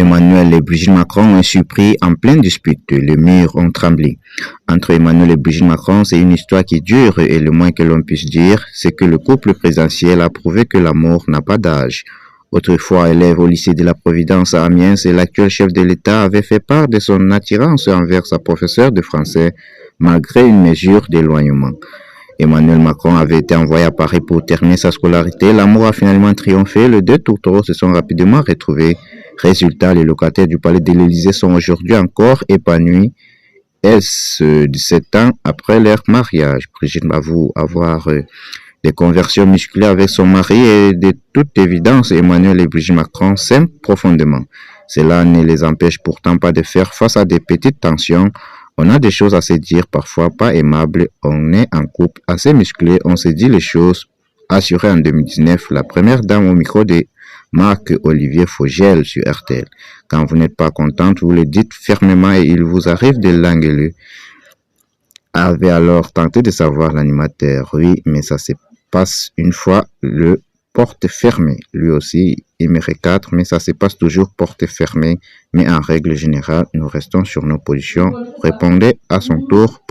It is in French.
Emmanuel et Brigitte Macron ont surpris en pleine dispute. Les murs ont tremblé. Entre Emmanuel et Brigitte Macron, c'est une histoire qui dure et le moins que l'on puisse dire, c'est que le couple présidentiel a prouvé que l'amour n'a pas d'âge. Autrefois élève au lycée de la Providence à Amiens, l'actuel chef de l'État avait fait part de son attirance envers sa professeure de français, malgré une mesure d'éloignement. Emmanuel Macron avait été envoyé à Paris pour terminer sa scolarité. L'amour a finalement triomphé. Les deux tourtereaux se sont rapidement retrouvés. Résultat, les locataires du palais de l'Élysée sont aujourd'hui encore épanouis. Est-ce 17 ans après leur mariage? Brigitte avoue avoir des conversions musculaires avec son mari et de toute évidence, Emmanuel et Brigitte Macron s'aiment profondément. Cela ne les empêche pourtant pas de faire face à des petites tensions. On a des choses à se dire, parfois pas aimables. On est en couple assez musclé, on se dit les choses. Assuré en 2019, la première dame au micro de Marc-Olivier Fogel sur RTL. Quand vous n'êtes pas contente, vous le dites fermement et il vous arrive de l'engueuler. Avait alors tenté de savoir l'animateur. Oui, mais ça se passe une fois le porte fermée. Lui aussi, il me recadre, mais ça se passe toujours porte fermée. Mais en règle générale, nous restons sur nos positions. Répondez à son tour.